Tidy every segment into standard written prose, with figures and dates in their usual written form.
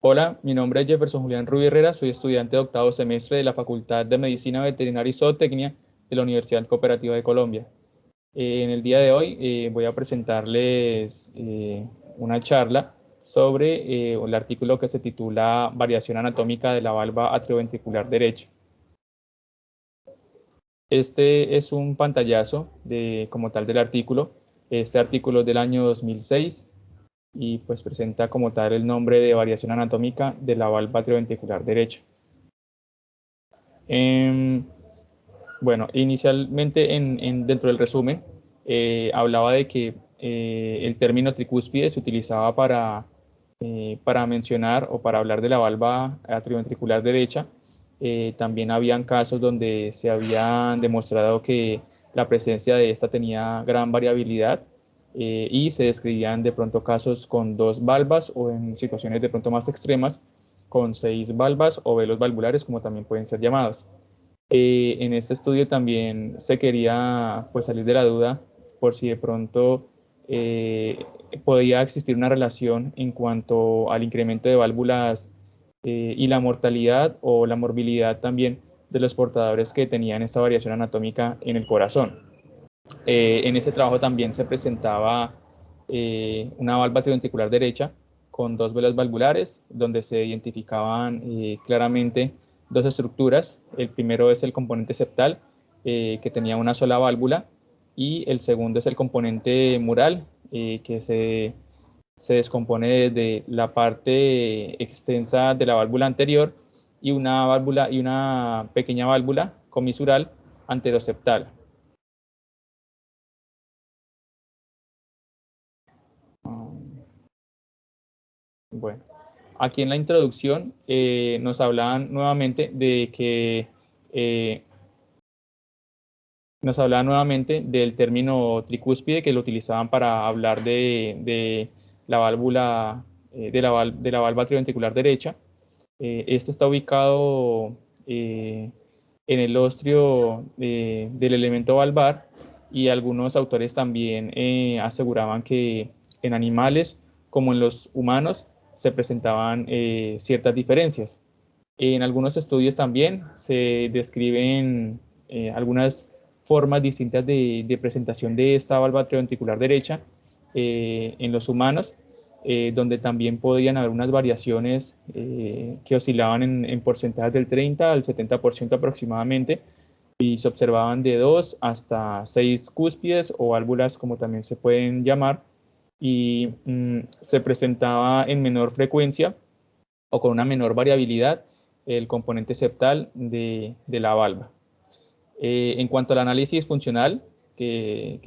Hola, mi nombre es Jefferson Julián Rubio Herrera, soy estudiante de octavo semestre de la Facultad de Medicina Veterinaria y Zootecnia de la Universidad Cooperativa de Colombia. En el día de hoy voy a presentarles una charla sobre el artículo que se titula Variación anatómica de la valva atrioventricular derecha. Este es un pantallazo como tal del artículo. Este artículo es del año 2006 y pues presenta como tal el nombre de variación anatómica de la valva atrioventricular derecha. Eh, bueno, inicialmente dentro del resumen hablaba de que el término tricúspide se utilizaba para mencionar o para hablar de la valva atrioventricular derecha. También habían casos donde se habían demostrado que la presencia de esta tenía gran variabilidad y se describían de pronto casos con 2 valvas o en situaciones de pronto más extremas con 6 valvas o velos valvulares, como también pueden ser llamados. En este estudio también se quería pues, salir de la duda por si de pronto eh, podía existir una relación en cuanto al incremento de válvulas y la mortalidad o la morbilidad también de los portadores que tenían esta variación anatómica en el corazón. En ese trabajo también se presentaba una valva atrioventricular derecha con 2 velas valvulares, donde se identificaban claramente 2 estructuras. El primero es el componente septal, que tenía una sola válvula, y el segundo es el componente mural, que se descompone desde la parte extensa de la válvula anterior y una pequeña válvula comisural anteroseptal. Bueno, aquí en la introducción nos hablaban nuevamente de que eh, nos hablaban nuevamente del término tricúspide que lo utilizaban para hablar de la válvula de la valva atrioventricular derecha. Este está ubicado en el ostrio del elemento valvar y algunos autores también aseguraban que en animales como en los humanos se presentaban ciertas diferencias. En algunos estudios también se describen algunas formas distintas de presentación de esta valva atrioventricular derecha en los humanos, donde también podían haber unas variaciones que oscilaban en porcentajes del 30 al 70% aproximadamente, y se observaban de 2 hasta 6 cúspides o válvulas, como también se pueden llamar, y se presentaba en menor frecuencia o con una menor variabilidad el componente septal de la valva. En cuanto al análisis funcional, se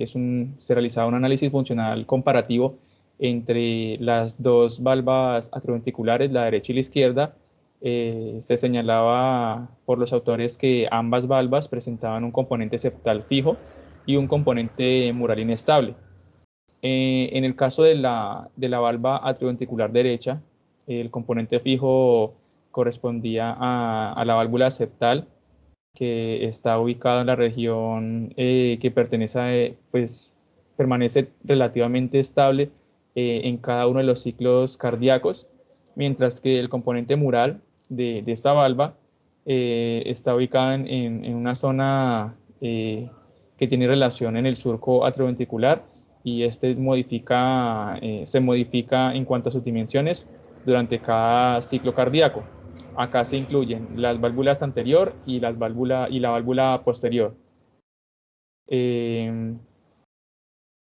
realizaba un análisis funcional comparativo entre las 2 valvas atrioventriculares, la derecha y la izquierda. Se señalaba por los autores que ambas valvas presentaban un componente septal fijo y un componente mural inestable. En el caso de la valva atrioventricular derecha, el componente fijo correspondía a la válvula septal, que está ubicada en la región que pues, permanece relativamente estable en cada uno de los ciclos cardíacos, mientras que el componente mural de esta valva está ubicada en una zona que tiene relación en el surco atrioventricular, y este se modifica en cuanto a sus dimensiones durante cada ciclo cardíaco. Acá se incluyen las válvulas anterior y la válvula posterior. Eh,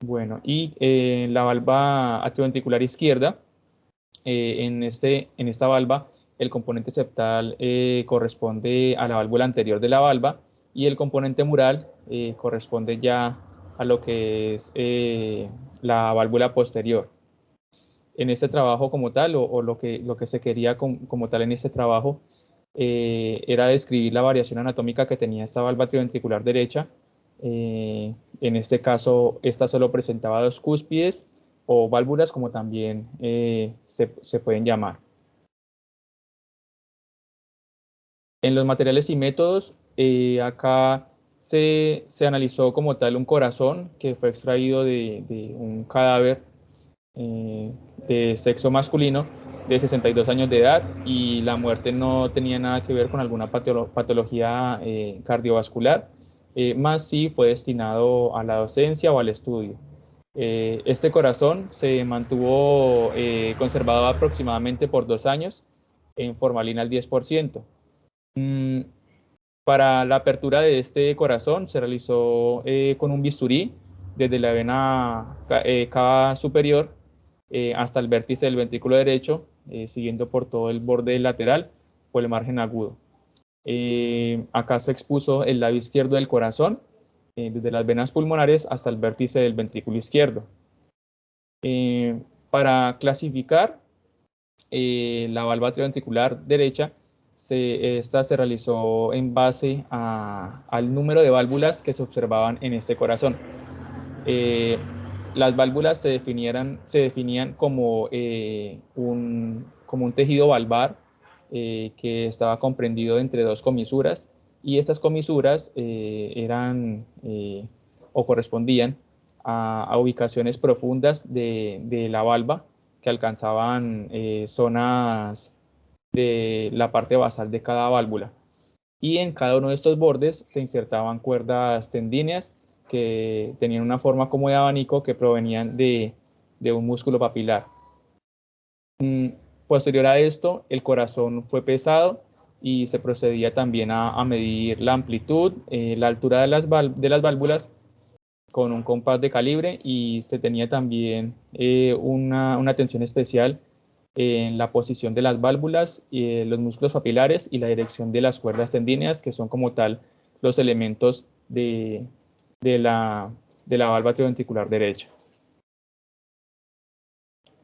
bueno, y la valva atrioventricular izquierda, en esta valva, el componente septal corresponde a la válvula anterior de la valva, y el componente mural corresponde ya a lo que es la válvula posterior. En este trabajo como tal, o lo que se quería como tal en este trabajo, era describir la variación anatómica que tenía esta valva atrioventricular derecha. En este caso, esta solo presentaba 2 cúspides o válvulas, como también se pueden llamar. En los materiales y métodos, acá se analizó como tal un corazón que fue extraído de un cadáver de sexo masculino, de 62 años de edad, y la muerte no tenía nada que ver con alguna patología cardiovascular, más sí fue destinado a la docencia o al estudio. Este corazón se mantuvo conservado aproximadamente por 2 años en formalina al 10%. Para la apertura de este corazón se realizó con un bisturí desde la vena cava superior hasta el vértice del ventrículo derecho, siguiendo por todo el borde lateral por el margen agudo. Acá se expuso el lado izquierdo del corazón, desde las venas pulmonares hasta el vértice del ventrículo izquierdo. Para clasificar la valva atrioventricular derecha, esta se realizó en base al número de válvulas que se observaban en este corazón. Las válvulas se definían como un tejido valvar que estaba comprendido entre 2 comisuras, y estas comisuras eran o correspondían a ubicaciones profundas de la valva que alcanzaban zonas de la parte basal de cada válvula. Y en cada uno de estos bordes se insertaban cuerdas tendíneas que tenían una forma como de abanico, que provenían de un músculo papilar. Posterior a esto, el corazón fue pesado y se procedía también a medir la amplitud, la altura de las válvulas con un compás de calibre, y se tenía también una atención especial en la posición de las válvulas, los músculos papilares y la dirección de las cuerdas tendíneas, que son como tal los elementos de la valva atrioventricular derecha.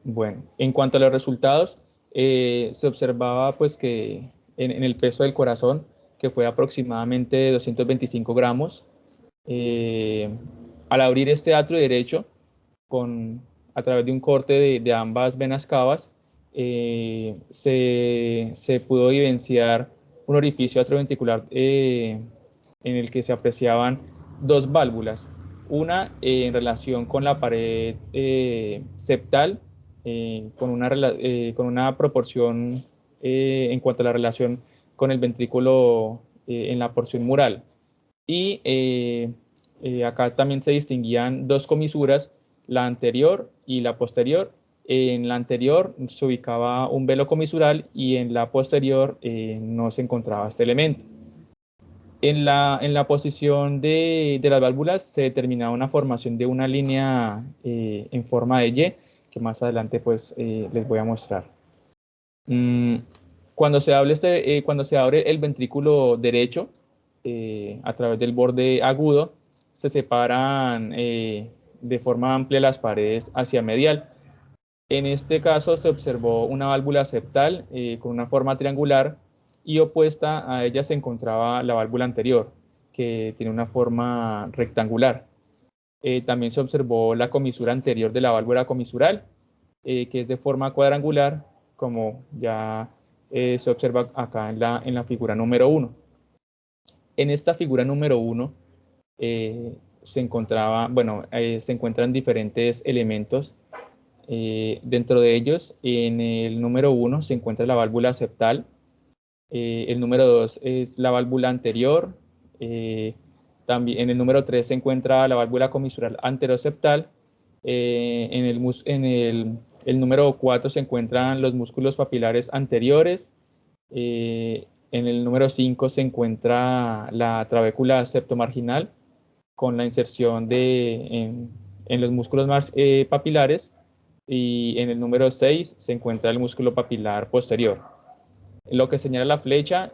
Bueno, en cuanto a los resultados, se observaba pues que en el peso del corazón, que fue aproximadamente 225 gramos, al abrir este atrio derecho a través de un corte de ambas venas cavas, se pudo evidenciar un orificio atrioventricular en el que se apreciaban 2 válvulas, una en relación con la pared septal, con una proporción en cuanto a la relación con el ventrículo en la porción mural. Y acá también se distinguían 2 comisuras, la anterior y la posterior. En la anterior se ubicaba un velo comisural y en la posterior no se encontraba este elemento. En la posición de las válvulas se determinaba una formación de una línea en forma de Y, que más adelante pues les voy a mostrar. Cuando se abre el ventrículo derecho, a través del borde agudo, se separan de forma amplia las paredes hacia medial. En este caso se observó una válvula septal con una forma triangular, y opuesta a ella se encontraba la válvula anterior, que tiene una forma rectangular. También se observó la comisura anterior de la válvula comisural, que es de forma cuadrangular, como ya se observa acá en la figura número 1. En esta figura número 1 se encuentran diferentes elementos. Dentro de ellos, en el número 1 se encuentra la válvula septal, el número 2 es la válvula anterior, también en el número 3 se encuentra la válvula comisural anteroseptal, en el número 4 se encuentran los músculos papilares anteriores, en el número 5 se encuentra la trabécula septomarginal con la inserción en los músculos papilares, y en el número 6 se encuentra el músculo papilar posterior. Lo que señala la flecha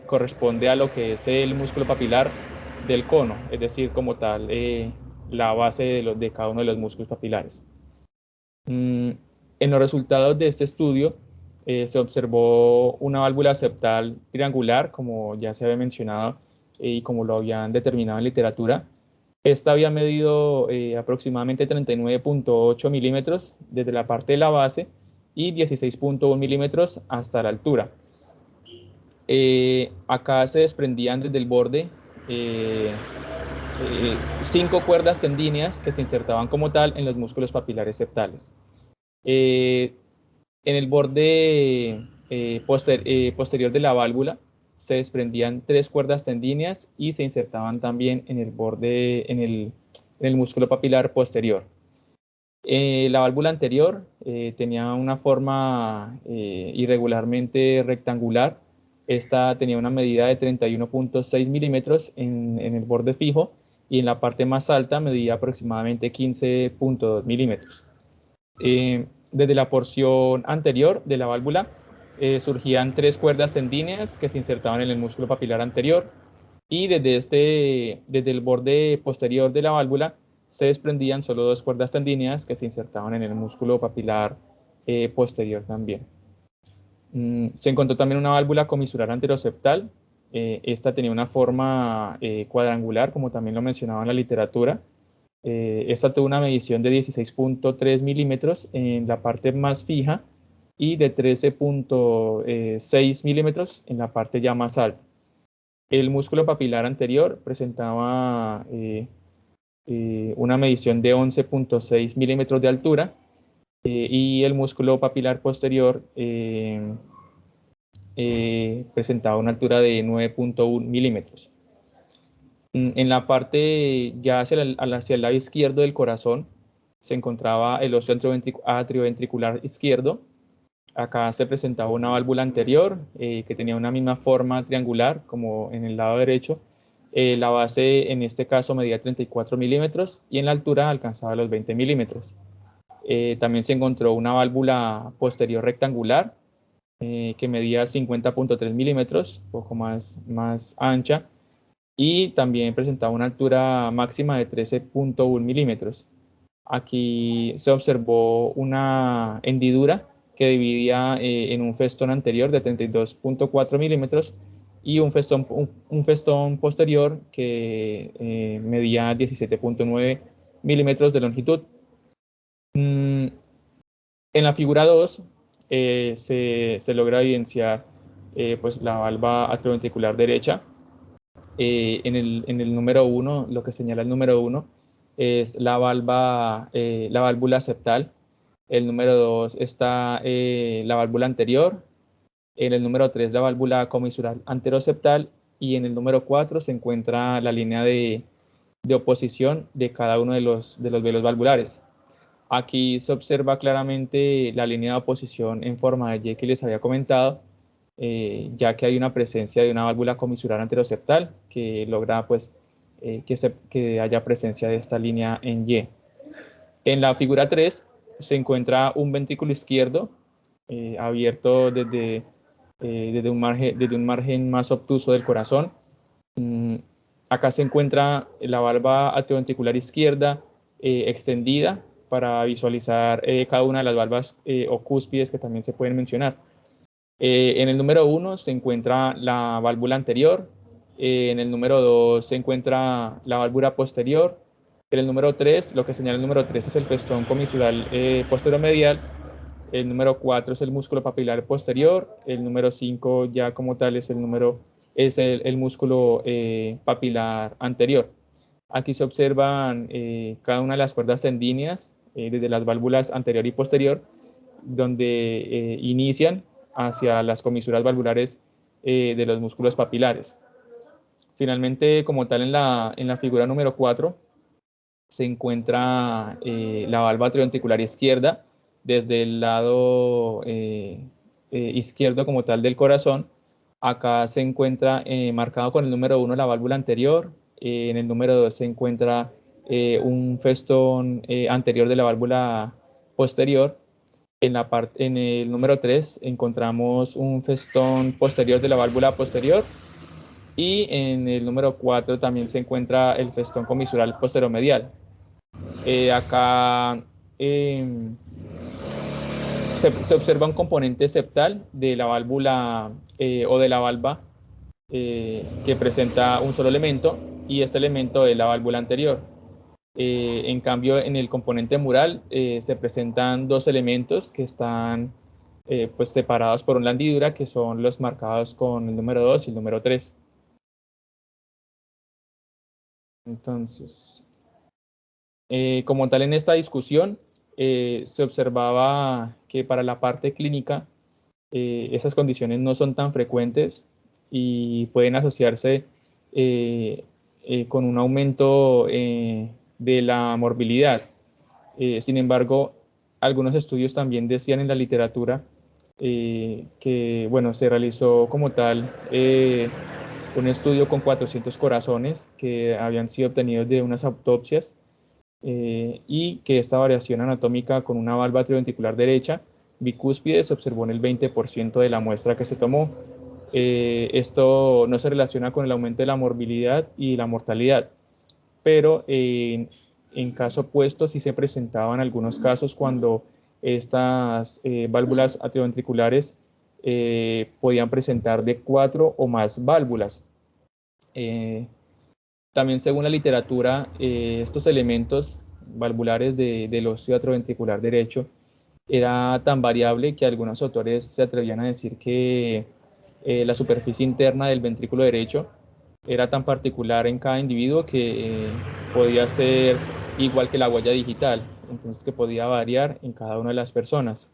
corresponde a lo que es el músculo papilar del cono, es decir, como tal, la base de cada uno de los músculos papilares. En los resultados de este estudio se observó una válvula septal triangular, como ya se había mencionado y como lo habían determinado en literatura. Esta había medido aproximadamente 39.8 milímetros desde la parte de la base y 16.1 milímetros hasta la altura. Acá se desprendían desde el borde 5 cuerdas tendíneas que se insertaban como tal en los músculos papilares septales. En el borde posterior de la válvula se desprendían 3 cuerdas tendíneas y se insertaban también en el borde, en el músculo papilar posterior. La válvula anterior tenía una forma irregularmente rectangular. Esta tenía una medida de 31.6 milímetros en el borde fijo y en la parte más alta medía aproximadamente 15.2 milímetros. Desde la porción anterior de la válvula surgían 3 cuerdas tendíneas que se insertaban en el músculo papilar anterior y desde el borde posterior de la válvula se desprendían solo 2 cuerdas tendíneas que se insertaban en el músculo papilar posterior también. Se encontró también una válvula comisural anteroseptal. Esta tenía una forma cuadrangular, como también lo mencionaba en la literatura. Esta tuvo una medición de 16.3 milímetros en la parte más fija y de 13.6 milímetros en la parte ya más alta. El músculo papilar anterior presentaba una medición de 11.6 milímetros de altura y el músculo papilar posterior presentaba una altura de 9.1 milímetros. En la parte ya hacia el lado izquierdo del corazón se encontraba el oso atrioventricular izquierdo. Acá se presentaba una válvula anterior que tenía una misma forma triangular como en el lado derecho. La base en este caso medía 34 milímetros y en la altura alcanzaba los 20 milímetros. También se encontró una válvula posterior rectangular que medía 50.3 milímetros, un poco más ancha, y también presentaba una altura máxima de 13.1 milímetros. Aquí se observó una hendidura que dividía en un festón anterior de 32.4 milímetros y un festón posterior que medía 17.9 milímetros de longitud. En la figura 2 se logra evidenciar pues la valva atrioventricular derecha. En el número 1, lo que señala el número 1 es la válvula septal. El número 2 está la válvula anterior. En el número 3 la válvula comisural anteroseptal. Y en el número 4 se encuentra la línea de oposición de cada uno de los velos valvulares. Aquí se observa claramente la línea de oposición en forma de Y que les había comentado, ya que hay una presencia de una válvula comisural anteroseptal que logra pues, que haya presencia de esta línea en Y. En la figura 3 se encuentra un ventrículo izquierdo abierto desde un margen más obtuso del corazón. Acá se encuentra la valva atrioventricular izquierda extendida para visualizar cada una de las valvas o cúspides que también se pueden mencionar. En el número 1 se encuentra la válvula anterior, en el número 2 se encuentra la válvula posterior, en el número 3, lo que señala el número 3 es el festón comisural posteromedial, el número 4 es el músculo papilar posterior, el número 5 ya como tal es el músculo papilar anterior. Aquí se observan cada una de las cuerdas tendíneas desde las válvulas anterior y posterior, donde inician hacia las comisuras valvulares de los músculos papilares. Finalmente, como tal, en la figura número 4 se encuentra la valva atrioventricular izquierda desde el lado izquierdo como tal del corazón. Acá se encuentra marcado con el número 1 la válvula anterior, en el número 2 se encuentra un festón anterior de la válvula posterior. En el número 3 encontramos un festón posterior de la válvula posterior y en el número 4 también se encuentra el festón comisural posteromedial. Acá se observa un componente septal de la válvula o de la valva que presenta un solo elemento y este elemento es la válvula anterior. En cambio, en el componente mural se presentan dos elementos que están pues separados por una hendidura, que son los marcados con el número 2 y el número 3. Entonces, como tal en esta discusión, se observaba que para la parte clínica esas condiciones no son tan frecuentes y pueden asociarse con un aumento de la morbilidad. Sin embargo, algunos estudios también decían en la literatura que, bueno, se realizó como tal un estudio con 400 corazones que habían sido obtenidos de unas autopsias y que esta variación anatómica con una valva atrioventricular derecha bicúspide se observó en el 20% de la muestra que se tomó. Esto no se relaciona con el aumento de la morbilidad y la mortalidad, pero en caso opuesto sí se presentaban algunos casos cuando estas válvulas atrioventriculares podían presentar de 4 o más válvulas. También según la literatura, estos elementos valvulares del óseo atrioventricular derecho era tan variable que algunos autores se atrevían a decir que la superficie interna del ventrículo derecho era tan particular en cada individuo que podía ser igual que la huella digital, entonces que podía variar en cada una de las personas.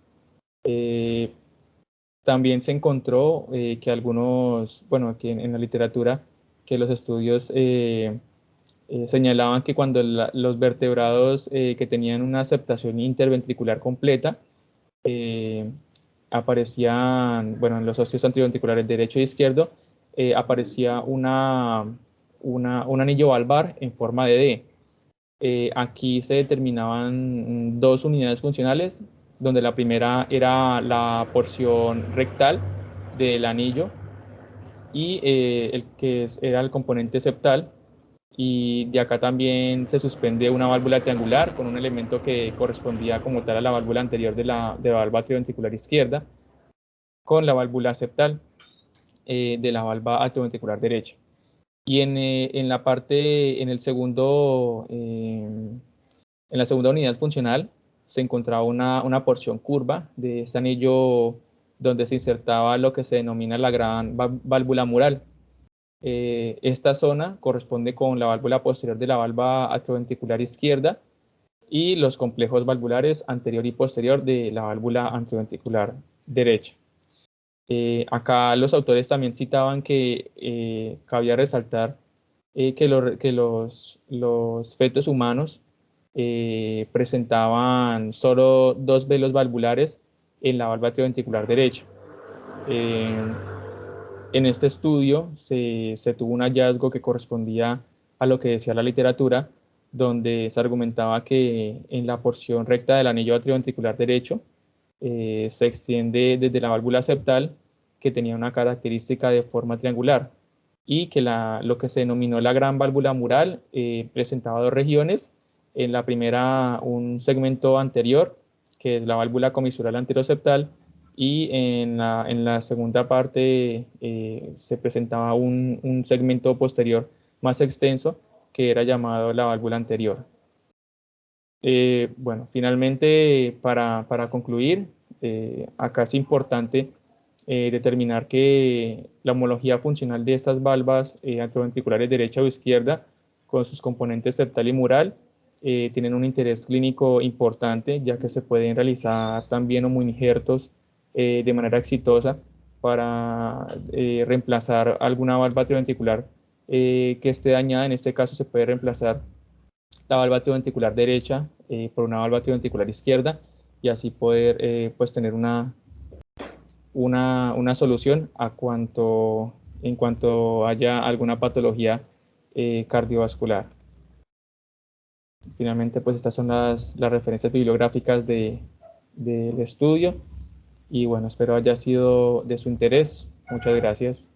También se encontró que algunos, bueno, aquí en la literatura, que los estudios señalaban que cuando los vertebrados que tenían una aceptación interventricular completa aparecían, bueno, en los óseos anterioventriculares derecho e izquierdo, aparecía un anillo valvar en forma de D. Aquí se determinaban dos unidades funcionales, donde la primera era la porción rectal del anillo y el que era el componente septal, y de acá también se suspende una válvula triangular con un elemento que correspondía como tal a la válvula anterior de la valva atrioventricular izquierda con la válvula septal de la valva atrioventricular derecha. Y en la parte, en la segunda unidad funcional se encontraba una porción curva de este anillo donde se insertaba lo que se denomina la gran válvula mural. Esta zona corresponde con la válvula posterior de la valva atrioventricular izquierda y los complejos valvulares anterior y posterior de la válvula atrioventricular derecha. Acá los autores también citaban que cabía resaltar que los fetos humanos presentaban solo 2 velos valvulares en la valva atrioventricular derecha. En este estudio se tuvo un hallazgo que correspondía a lo que decía la literatura, donde se argumentaba que en la porción recta del anillo atrioventricular derecho se extiende desde la válvula septal, que tenía una característica de forma triangular, y que lo que se denominó la gran válvula mural presentaba dos regiones. En la primera, un segmento anterior, que es la válvula comisural anteroseptal, y en la segunda parte se presentaba un segmento posterior más extenso, que era llamado la válvula anterior. Bueno, finalmente, para concluir, acá es importante determinar que la homología funcional de estas valvas atrioventriculares derecha o izquierda, con sus componentes septal y mural, tienen un interés clínico importante, ya que se pueden realizar también homoinjertos de manera exitosa para reemplazar alguna valva atrioventricular que esté dañada. En este caso se puede reemplazar la valva atrioventricular derecha por una valva atrioventricular izquierda, y así poder pues tener una solución en cuanto haya alguna patología cardiovascular. Finalmente, pues estas son las referencias bibliográficas del estudio, y bueno, espero haya sido de su interés. Muchas gracias.